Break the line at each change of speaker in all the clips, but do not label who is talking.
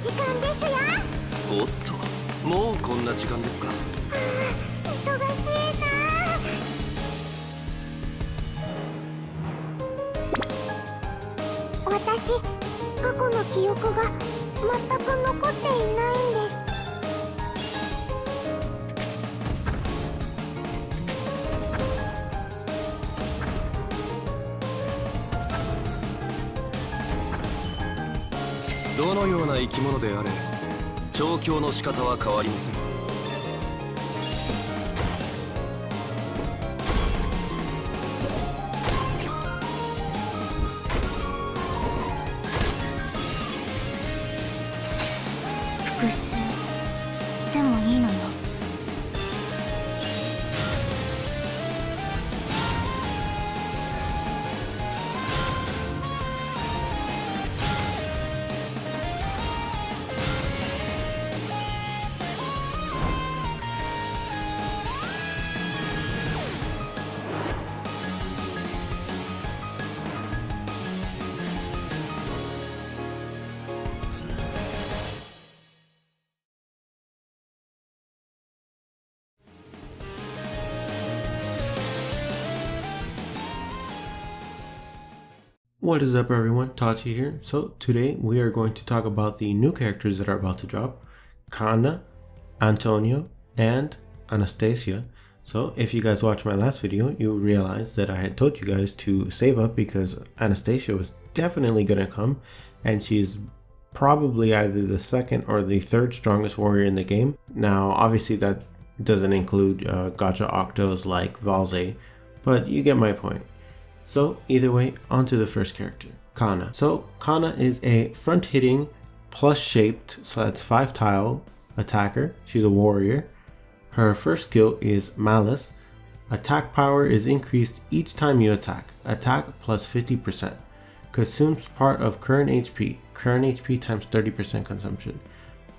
時間ですよ。
おっと、もうこんな時間ですか。
忙しいな。私、過去の記憶が全く残っていないんです。
どのような生き物であれ、調教の仕方は変わりません。
復讐してもいいのよ。
What is up everyone, Tachi here. So today we are going to talk about the new characters that are about to drop, Kanna, Antonio, and Anastasia. So if you guys watched my last video, you realized that I had told you guys to save up because Anastasia was definitely gonna come, and she's probably either the second or the third strongest warrior in the game. Now obviously that doesn't include gacha octos like Valze, but you get my point. So either way, on to the first character, Kanna. So Kanna is a front-hitting, plus-shaped, so that's 5-tile attacker. She's a warrior. Her first skill is Malice. Attack power is increased each time you attack. Attack plus 50%. Consumes part of current HP. Current HP times 30% consumption.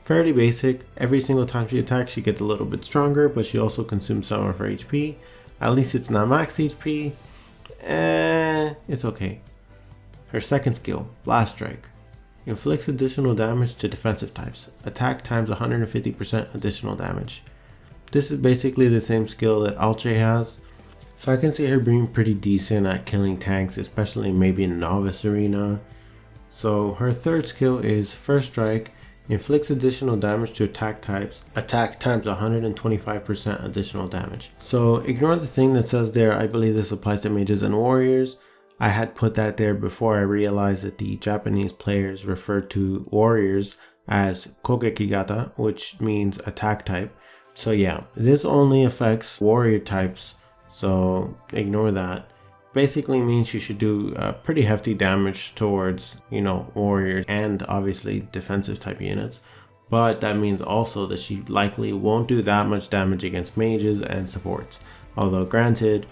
Fairly basic. Every single time she attacks, she gets a little bit stronger, but she also consumes some of her HP. At least it's not max HP. It's okay. Her second skill, Blast Strike. Inflicts additional damage to defensive types. Attack times 150% additional damage. This is basically the same skill that Alche has, so I can see her being pretty decent at killing tanks, especially maybe in a novice arena. So her third skill is First Strike. Inflicts additional damage to attack types. Attack times 125% additional damage. So ignore the thing that says there, I believe this applies to mages and warriors. I had put that there before I realized that the Japanese players refer to warriors as Kogekigata, which means attack type. So yeah, this only affects warrior types, so ignore that. Basically means you should do pretty hefty damage towards, warriors and obviously defensive type units. But that means also that she likely won't do that much damage against mages and supports. Although granted,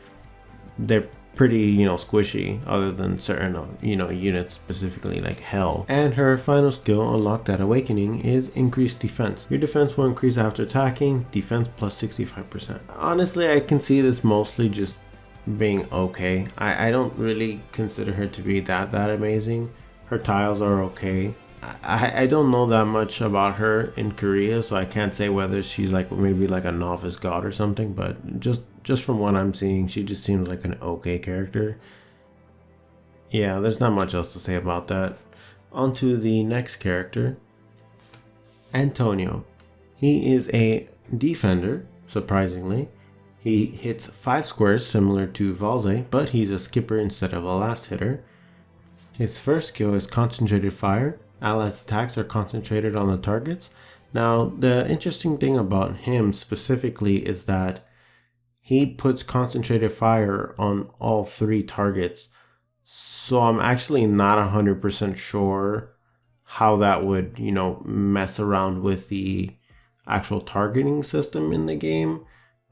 they're pretty, squishy other than certain, units, specifically like Hell. And her final skill unlocked at Awakening is increased defense. Your defense will increase after attacking, defense plus 65%. Honestly, I can see this mostly just being okay. I don't really consider her to be that amazing. Her tiles are okay. I don't know that much about her in Korea, so I can't say whether she's maybe like a novice god or something, but just from what I'm seeing, she just seems like an okay character. Yeah, there's not much else to say about that. On to the next character, Antonio. He is a defender, surprisingly. He hits 5 squares similar to Valze, but he's a skipper instead of a last hitter. His first skill is Concentrated Fire. Allies' attacks are concentrated on the targets. Now, the interesting thing about him specifically is that he puts Concentrated Fire on all 3 targets. So I'm actually not 100% sure how that would, mess around with the actual targeting system in the game.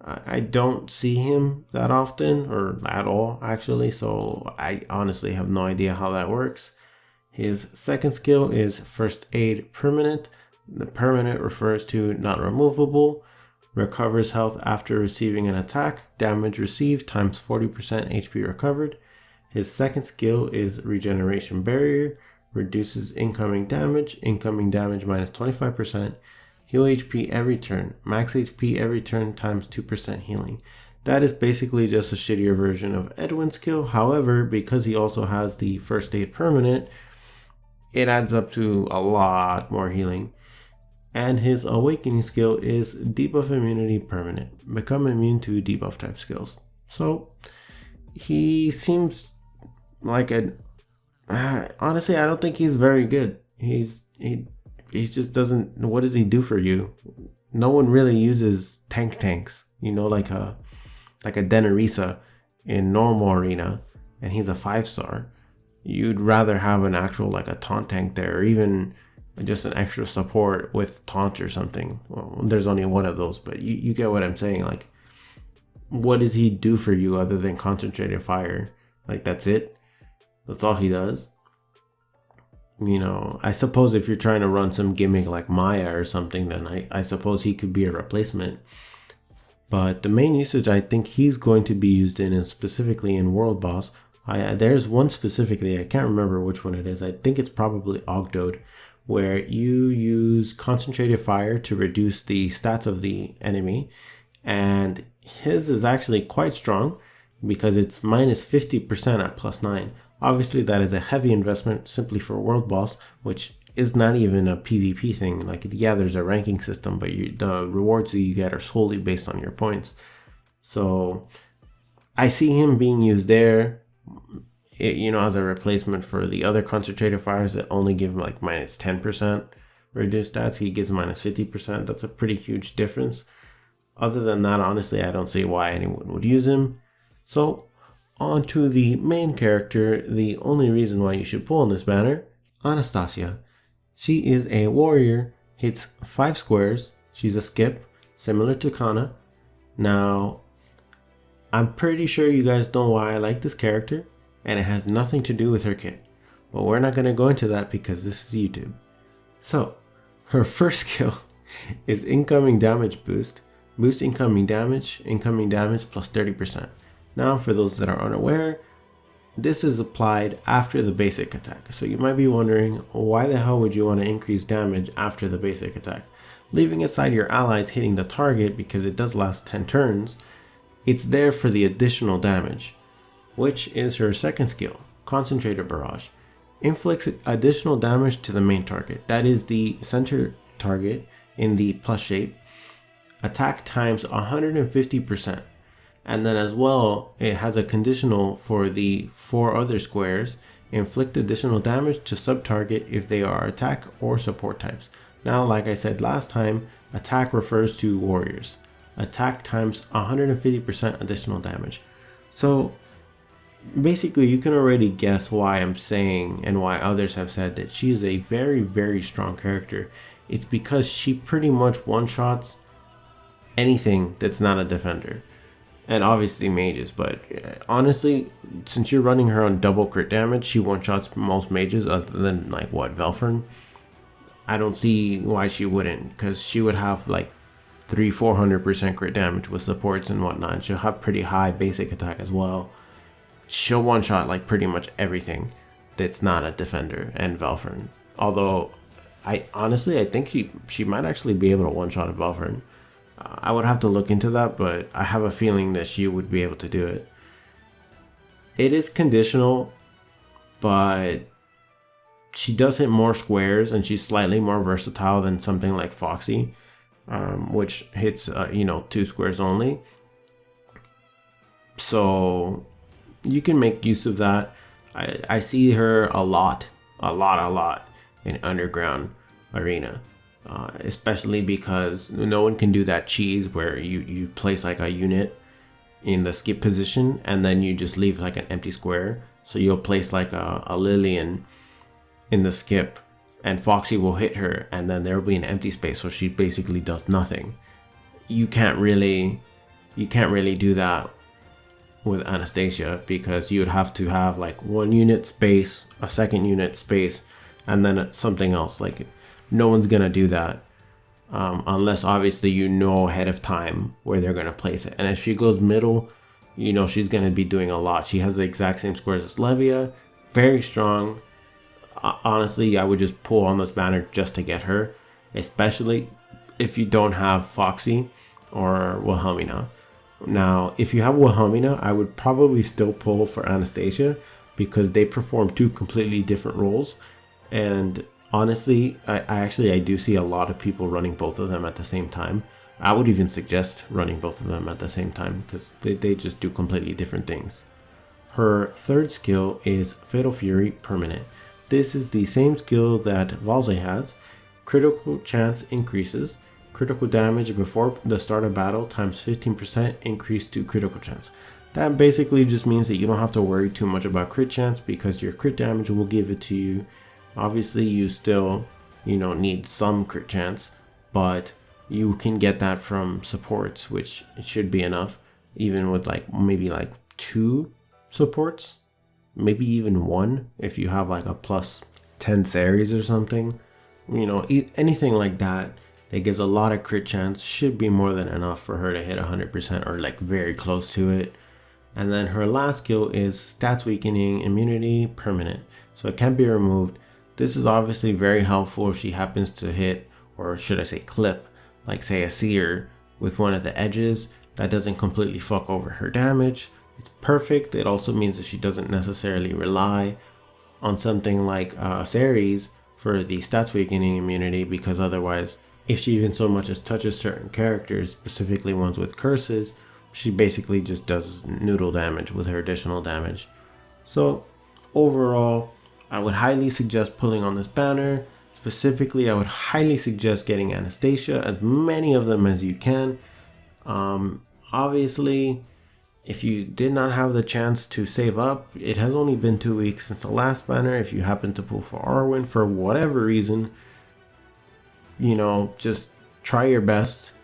I don't see him that often, or at all actually, so I honestly have no idea how that works. His second skill is First Aid Permanent. The permanent refers to not removable. Recovers health after receiving an attack. Damage received times 40% HP recovered. His second skill is Regeneration Barrier. reduces incoming damage minus 25%, heal HP every turn, max HP every turn times 2% healing. That is basically just a shittier version of Edwin's skill. However, because he also has the first aid permanent, it adds up to a lot more healing. And his awakening skill is debuff immunity permanent. Become immune to debuff type skills. So he seems like honestly, I don't think he's very good. He just doesn't. What does he do for you? No one really uses tanks. You know, like a Denarisa in normal arena, and he's a 5-star. You'd rather have an actual like a taunt tank there, or even just an extra support with taunt or something. Well, there's only one of those, but you get what I'm saying. Like, what does he do for you other than concentrated fire? Like, that's it? That's all he does? You know, I suppose if you're trying to run some gimmick like Maya or something, then I suppose he could be a replacement. But the main usage I think he's going to be used in is specifically in World Boss. There's one specifically, I can't remember which one it is. I think it's probably Ogdode, where you use concentrated fire to reduce the stats of the enemy. And his is actually quite strong because it's minus 50% at plus 9. Obviously, that is a heavy investment simply for World Boss, which is not even a PvP thing. Like, yeah, there's a ranking system, but the rewards that you get are solely based on your points. So I see him being used there, as a replacement for the other concentrated fires that only give like minus 10% reduced stats. He gives minus 50%. That's a pretty huge difference. Other than that, honestly, I don't see why anyone would use him. So on to the main character, the only reason why you should pull on this banner, Anastasia. She is a warrior, hits 5 squares, she's a skip, similar to Kanna. Now, I'm pretty sure you guys know why I like this character, and it has nothing to do with her kit. But we're not going to go into that because this is YouTube. So, her first skill is incoming damage boost. Boost incoming damage plus 30%. Now, for those that are unaware, this is applied after the basic attack. So you might be wondering, why the hell would you want to increase damage after the basic attack? Leaving aside your allies hitting the target because it does last 10 turns, it's there for the additional damage, which is her second skill, Concentrated Barrage. Inflicts additional damage to the main target, that is the center target in the plus shape. Attack times 150%. And then as well, it has a conditional for the 4 other squares. Inflict additional damage to sub-target if they are attack or support types. Now, like I said last time, attack refers to warriors. Attack times 150% additional damage. So basically, you can already guess why I'm saying and why others have said that she is a very, very strong character. It's because she pretty much one-shots anything that's not a defender. And obviously mages, but honestly, since you're running her on double crit damage, she one-shots most mages other than like Velfern. I don't see why she wouldn't, because she would have like 300-400% crit damage with supports and whatnot. She'll have pretty high basic attack as well. She'll one-shot like pretty much everything that's not a defender and Velfern. Although, I think she might actually be able to one-shot a Velfern. I would have to look into that, but I have a feeling that she would be able to do it. It is conditional, but she does hit more squares and she's slightly more versatile than something like Foxy, which hits 2 squares only. So you can make use of that. I see her a lot in Underground Arena. Especially because no one can do that cheese where you place like a unit in the skip position and then you just leave like an empty square. So you'll place like a Lillian in the skip and Foxy will hit her and then there will be an empty space, so she basically does nothing. You can't really do that with Anastasia because you would have to have like 1 unit space, a 2nd unit space, and then something else. Like, no one's gonna do that unless obviously you know ahead of time where they're gonna place it. And if she goes middle, she's gonna be doing a lot. She has the exact same squares as Levia, very strong. honestly, I would just pull on this banner just to get her, especially if you don't have Foxy or Wilhelmina. Now, if you have Wilhelmina, I would probably still pull for Anastasia because they perform two completely different roles. And honestly, I do see a lot of people running both of them at the same time. I would even suggest running both of them at the same time because they just do completely different things. Her third skill is Fatal Fury Permanent. This is the same skill that Valze has. Critical chance increases. Critical damage before the start of battle times 15% increase to critical chance. That basically just means that you don't have to worry too much about crit chance because your crit damage will give it to you. Obviously, you still, need some crit chance, but you can get that from supports, which should be enough, even with maybe 2 supports, maybe even 1 if you have a plus 10 series or something. Anything like that gives a lot of crit chance should be more than enough for her to hit 100% or very close to it. And then her last skill is Stats Weakening Immunity Permanent, so it can't be removed. This is obviously very helpful if she happens to hit, or should I say clip, say a seer with one of the edges. That doesn't completely fuck over her damage. It's perfect. It also means that she doesn't necessarily rely on something like Ceres for the Stats Weakening immunity, because otherwise, if she even so much as touches certain characters, specifically ones with curses, she basically just does noodle damage with her additional damage. So overall, I would highly suggest pulling on this banner. Specifically, I would highly suggest getting Anastasia, as many of them as you can. Obviously, if you did not have the chance to save up, it has only been 2 weeks since the last banner. If you happen to pull for Arwen for whatever reason, just try your best.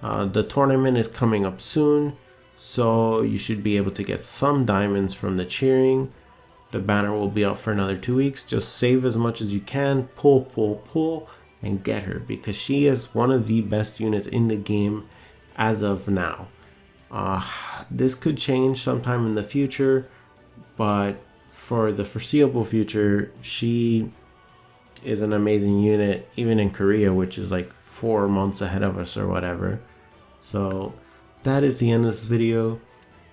The tournament is coming up soon, so you should be able to get some diamonds from the cheering. The banner will be out for another 2 weeks. Just save as much as you can, pull, and get her, because she is one of the best units in the game as of now. This could change sometime in the future, but for the foreseeable future, she is an amazing unit, even in Korea, which is 4 months ahead of us or whatever. So that is the end of this video.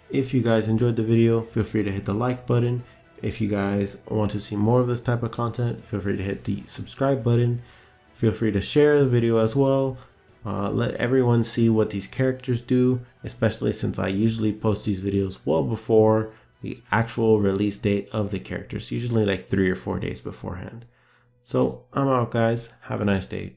If you guys enjoyed the video, feel free to hit the like button. If you guys want to see more of this type of content, feel free to hit the subscribe button. Feel free to share the video as well. Let everyone see what these characters do, especially since I usually post these videos well before the actual release date of the characters, usually 3 or 4 days beforehand. So I'm out, guys. Have a nice day.